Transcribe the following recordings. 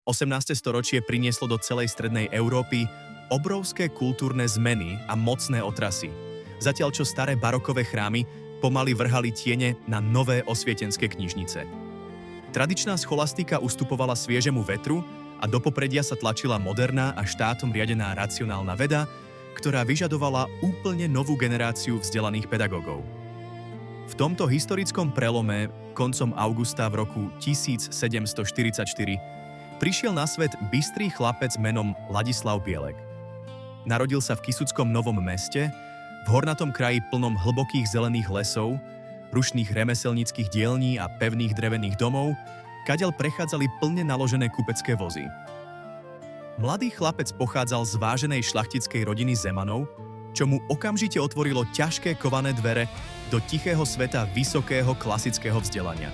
18. storočie prinieslo do celej strednej Európy obrovské kultúrne zmeny a mocné otrasy. Zatiaľ čo staré barokové chrámy pomaly vrhali tiene na nové osvietenské knižnice. Tradičná scholastika ustupovala sviežemu vetru a do popredia sa tlačila moderná a štátom riadená racionálna veda, ktorá vyžadovala úplne novú generáciu vzdelaných pedagógov. V tomto historickom prelome koncom augusta v roku 1744 prišiel na svet bystrý chlapec menom Ladislav Bielek. Narodil sa v Kysuckom Novom Meste, v hornatom kraji plnom hlbokých zelených lesov, rušných remeselníckych dielní a pevných drevených domov, kadiaľ prechádzali plne naložené kupecké vozy. Mladý chlapec pochádzal z váženej šľachtickej rodiny Zemanov, čo mu okamžite otvorilo ťažké kované dvere do tichého sveta vysokého klasického vzdelania.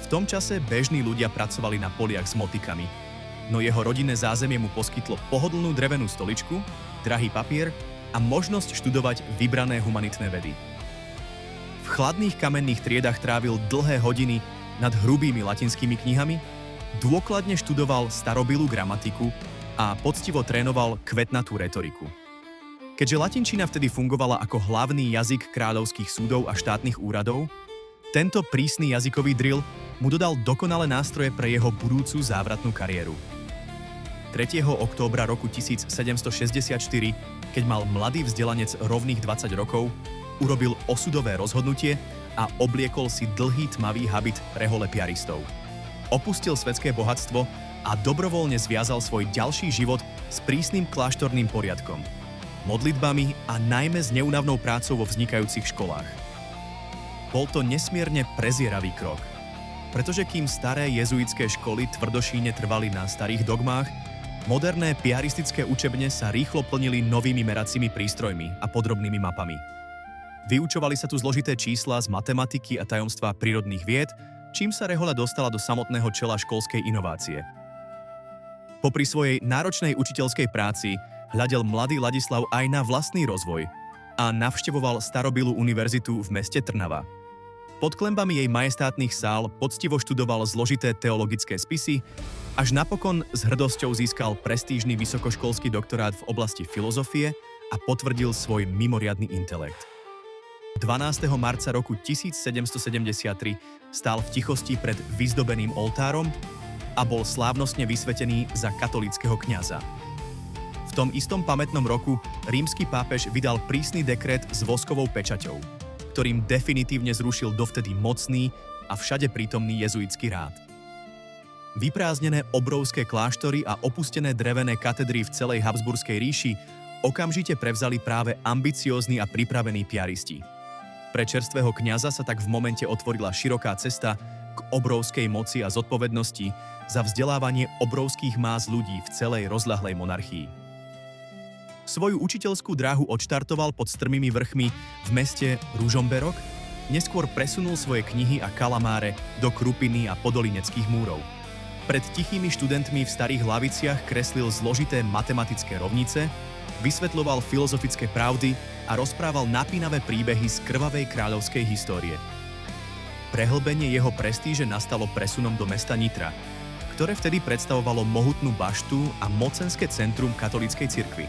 V tom čase bežní ľudia pracovali na poliach s motikami, no jeho rodinné zázemie mu poskytlo pohodlnú drevenú stoličku, drahý papier a možnosť študovať vybrané humanitné vedy. V chladných kamenných triedach trávil dlhé hodiny nad hrubými latinskými knihami, dôkladne študoval starobilú gramatiku a poctivo trénoval kvetnatú retoriku. Keďže latinčina vtedy fungovala ako hlavný jazyk kráľovských súdov a štátnych úradov, tento prísny jazykový drill mu dodal dokonalé nástroje pre jeho budúcu závratnú kariéru. 3. októbra roku 1764, keď mal mladý vzdelanec rovných 20 rokov, urobil osudové rozhodnutie a obliekol si dlhý tmavý habit rehole piaristov. Opustil svetské bohatstvo a dobrovoľne zviazal svoj ďalší život s prísnym kláštorným poriadkom, modlitbami a najmä s neúnavnou prácou vo vznikajúcich školách. Bol to nesmierne prezieravý krok, pretože kým staré jezuitské školy tvrdošíne trvali na starých dogmách, moderné piaristické učebne sa rýchlo plnili novými meracími prístrojmi a podrobnými mapami. Vyučovali sa tu zložité čísla z matematiky a tajomstva prírodných vied, čím sa rehoľa dostala do samotného čela školskej inovácie. Popri svojej náročnej učiteľskej práci hľadel mladý Ladislav aj na vlastný rozvoj a navštevoval starobilú univerzitu v meste Trnava. Pod klenbami jej majestátnych sál poctivo študoval zložité teologické spisy, až napokon s hrdosťou získal prestížny vysokoškolský doktorát v oblasti filozofie a potvrdil svoj mimoriadny intelekt. 12. marca roku 1773 stál v tichosti pred vyzdobeným oltárom a bol slávnostne vysvetený za katolíckeho kňaza. V tom istom pamätnom roku rímsky pápež vydal prísny dekret s voskovou pečaťou, ktorým definitívne zrušil dovtedy mocný a všade prítomný jezuitský rád. Vyprázdnené obrovské kláštory a opustené drevené katedry v celej Habsburskej ríši okamžite prevzali práve ambiciózni a pripravení piaristi. Pre čerstvého kňaza sa tak v momente otvorila široká cesta k obrovskej moci a zodpovednosti za vzdelávanie obrovských más ľudí v celej rozľahlej monarchii. Svoju učiteľskú dráhu odštartoval pod strmými vrchmi v meste Ružomberok, neskôr presunul svoje knihy a kalamáre do Krupiny a podolineckých múrov. Pred tichými študentmi v starých laviciach kreslil zložité matematické rovnice, vysvetľoval filozofické pravdy a rozprával napínavé príbehy z krvavej kráľovskej histórie. Prehlbenie jeho prestíže nastalo presunom do mesta Nitra, ktoré vtedy predstavovalo mohutnú baštu a mocenské centrum katolíckej cirkvi.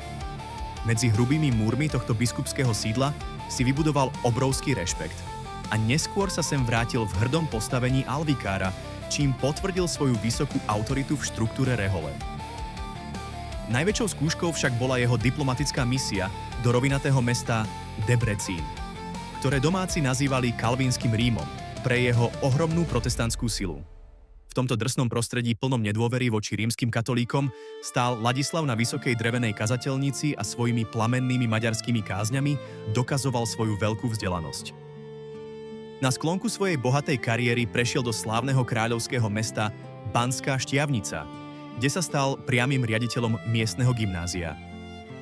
Medzi hrubými múrmi tohto biskupského sídla si vybudoval obrovský rešpekt a neskôr sa sem vrátil v hrdom postavení alvikára, čím potvrdil svoju vysokú autoritu v štruktúre rehole. Najväčšou skúškou však bola jeho diplomatická misia do rovinatého mesta Debrecín, ktoré domáci nazývali Kalvínskym Rímom pre jeho ohromnú protestantskú silu. V tomto drsnom prostredí plnom nedôvery voči rímskym katolíkom stál Ladislav na vysokej drevenej kazateľnici a svojimi plamennými maďarskými kázňami dokazoval svoju veľkú vzdelanosť. Na sklonku svojej bohatej kariéry prešiel do slávneho kráľovského mesta Banská Štiavnica, kde sa stal priamym riaditeľom miestneho gymnázia.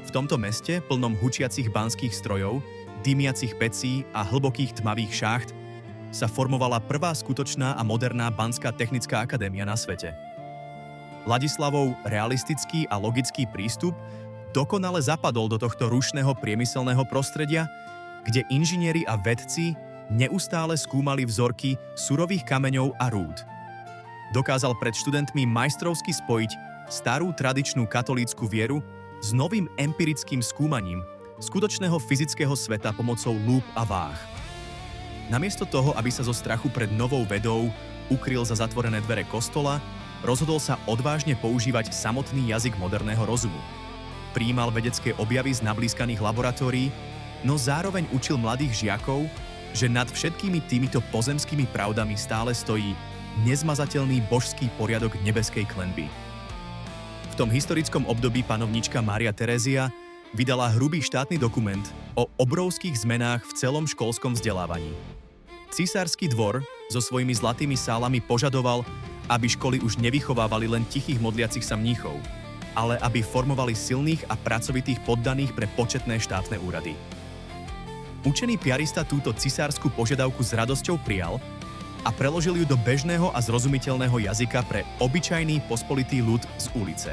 V tomto meste, plnom hučiacich banských strojov, dymiacich pecí a hlbokých tmavých šácht, sa formovala prvá skutočná a moderná banská technická akadémia na svete. Ladislavov realistický a logický prístup dokonale zapadol do tohto rušného priemyselného prostredia, kde inžinieri a vedci neustále skúmali vzorky surových kameňov a rúd. Dokázal pred študentmi majstrovsky spojiť starú tradičnú katolícku vieru s novým empirickým skúmaním skutočného fyzického sveta pomocou lúp a váh. Namiesto toho, aby sa zo strachu pred novou vedou ukryl za zatvorené dvere kostola, rozhodol sa odvážne používať samotný jazyk moderného rozumu. Prijímal vedecké objavy z nablískaných laboratórií, no zároveň učil mladých žiakov, že nad všetkými týmito pozemskými pravdami stále stojí nezmazateľný božský poriadok nebeskej klenby. V tom historickom období panovnička Mária Terézia vydala hrubý štátny dokument o obrovských zmenách v celom školskom vzdelávaní. Císarský dvor so svojimi zlatými sálami požadoval, aby školy už nevychovávali len tichých modliacich sa mníchov, ale aby formovali silných a pracovitých poddaných pre početné štátne úrady. Učený piarista túto cisársku požiadavku s radosťou prijal a preložil ju do bežného a zrozumiteľného jazyka pre obyčajný pospolitý ľud z ulice.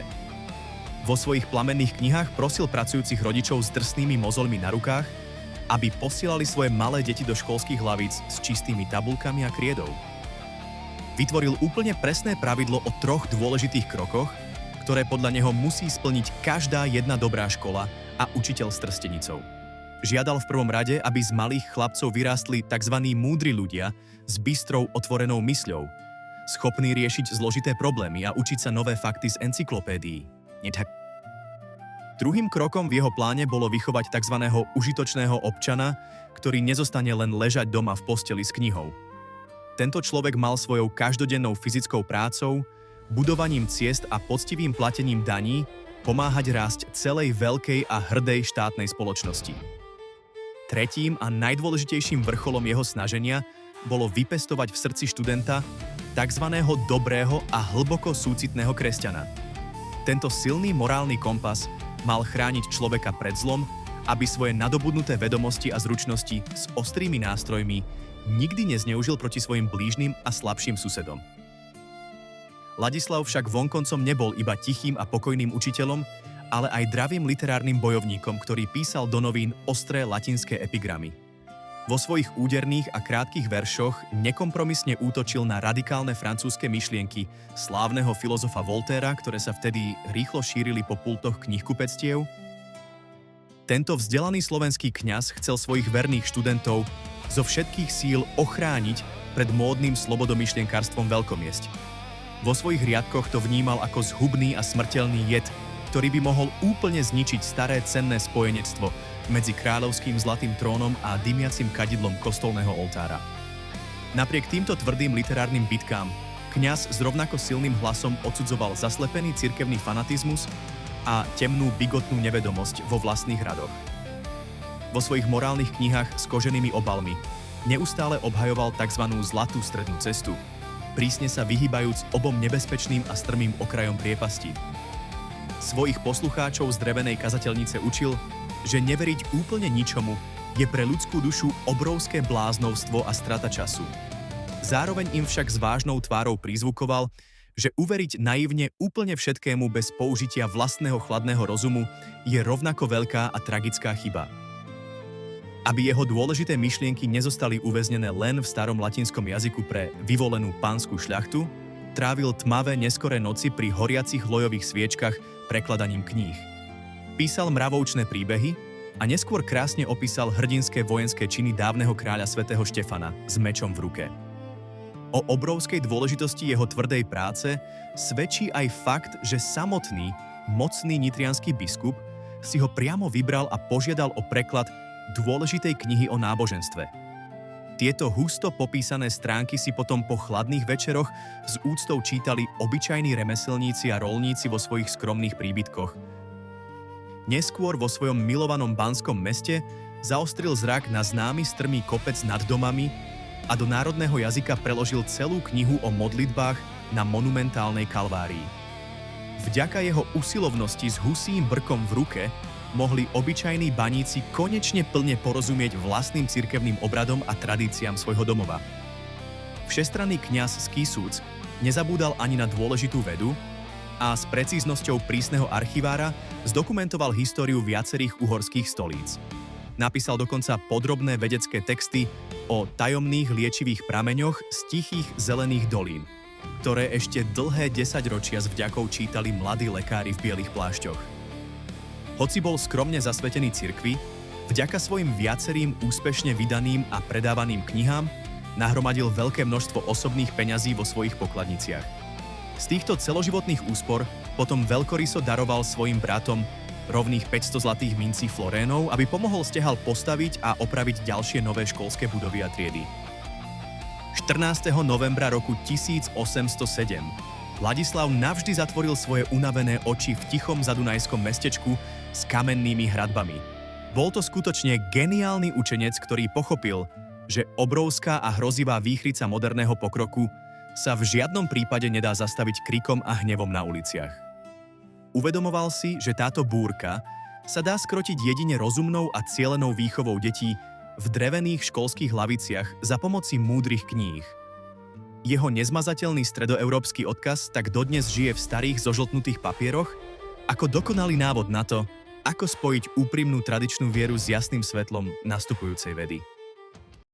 Vo svojich plamenných knihách prosil pracujúcich rodičov s drsnými mozoľmi na rukách, aby posielali svoje malé deti do školských hlavíc s čistými tabuľkami a kriedou. Vytvoril úplne presné pravidlo o 3 dôležitých krokoch, ktoré podľa neho musí splniť každá jedna dobrá škola a učiteľ s trstenicou. Žiadal v prvom rade, aby z malých chlapcov vyrástli tzv. Múdri ľudia s bystrou otvorenou mysľou, schopní riešiť zložité problémy a učiť sa nové fakty z encyklopédií. Druhým krokom v jeho pláne bolo vychovať tzv. Užitočného občana, ktorý nezostane len ležať doma v posteli s knihou. Tento človek mal svojou každodennou fyzickou prácou, budovaním ciest a poctivým platením daní pomáhať rásť celej veľkej a hrdej štátnej spoločnosti. Tretím a najdôležitejším vrcholom jeho snaženia bolo vypestovať v srdci študenta tzv. Dobrého a hlboko súcitného kresťana. Tento silný morálny kompas mal chrániť človeka pred zlom, aby svoje nadobudnuté vedomosti a zručnosti s ostrými nástrojmi nikdy nezneužil proti svojim blížnym a slabším susedom. Ladislav však vonkoncom nebol iba tichým a pokojným učiteľom, ale aj dravým literárnym bojovníkom, ktorý písal do novín ostré latinské epigramy. Vo svojich úderných a krátkych veršoch nekompromisne útočil na radikálne francúzske myšlienky slávneho filozofa Voltaira, ktoré sa vtedy rýchlo šírili po pultoch knihkupectiev. Tento vzdelaný slovenský kňaz chcel svojich verných študentov zo všetkých síl ochrániť pred módnym slobodomyšlienkarstvom veľkomiesť. Vo svojich riadkoch to vnímal ako zhubný a smrteľný jed, ktorý by mohol úplne zničiť staré cenné spojenectvo medzi kráľovským zlatým trónom a dymiacim kadidlom kostolného oltára. Napriek týmto tvrdým literárnym bitkám, kňaz s rovnako silným hlasom odsudzoval zaslepený cirkevný fanatizmus a temnú bigotnú nevedomosť vo vlastných radoch. Vo svojich morálnych knihách s koženými obalmi neustále obhajoval tzv. Zlatú strednú cestu, prísne sa vyhýbajúc obom nebezpečným a strmým okrajom priepasti. Svojich poslucháčov z drevenej kazateľnice učil, že neveriť úplne ničomu je pre ľudskú dušu obrovské bláznovstvo a strata času. Zároveň im však s vážnou tvárou prizvukoval, že uveriť naivne úplne všetkému bez použitia vlastného chladného rozumu je rovnako veľká a tragická chyba. Aby jeho dôležité myšlienky nezostali uväznené len v starom latinskom jazyku pre vyvolenú pánskú šľachtu, trávil tmavé neskoré noci pri horiacich lojových sviečkach prekladaním kníh. Písal mravoučné príbehy a neskôr krásne opísal hrdinské vojenské činy dávneho kráľa svätého Štefana s mečom v ruke. O obrovskej dôležitosti jeho tvrdej práce svedčí aj fakt, že samotný, mocný nitriansky biskup si ho priamo vybral a požiadal o preklad dôležitej knihy o náboženstve. Tieto husto popísané stránky si potom po chladných večeroch s úctou čítali obyčajní remeselníci a roľníci vo svojich skromných príbytkoch. Neskôr vo svojom milovanom banskom meste zaostril zrak na známy strmý kopec nad domami a do národného jazyka preložil celú knihu o modlitbách na monumentálnej kalvárii. Vďaka jeho usilovnosti s husím brkom v ruke mohli obyčajní baníci konečne plne porozumieť vlastným cirkevným obradom a tradíciám svojho domova. Všestranný kňaz z Kisúc nezabúdal ani na dôležitú vedu a s precíznosťou prísneho archivára zdokumentoval históriu viacerých uhorských stolíc. Napísal dokonca podrobné vedecké texty o tajomných liečivých prameňoch z tichých zelených dolín. ktoré ešte dlhé 10 ročia s vďakou čítali mladí lekári v bielých plášťoch. Hoci bol skromne zasvetený cirkvi, vďaka svojim viacerým úspešne vydaným a predávaným knihám nahromadil veľké množstvo osobných peňazí vo svojich pokladniciach. Z týchto celoživotných úspor potom veľkoryso daroval svojim bratom rovných 500 zlatých mincí florénov, aby pomohol stehal postaviť a opraviť ďalšie nové školské budovy a triedy. 14. novembra roku 1807 Ladislav navždy zatvoril svoje unavené oči v tichom zadunajskom mestečku s kamennými hradbami. Bol to skutočne geniálny učenec, ktorý pochopil, že obrovská a hrozivá výchrica moderného pokroku sa v žiadnom prípade nedá zastaviť krikom a hnevom na uliciach. Uvedomoval si, že táto búrka sa dá skrotiť jedine rozumnou a cielenou výchovou detí v drevených školských laviciach za pomoci múdrych kníh. Jeho nezmazateľný stredoeurópsky odkaz tak dodnes žije v starých zožltnutých papieroch ako dokonalý návod na to, ako spojiť úprimnú tradičnú vieru s jasným svetlom nastupujúcej vedy.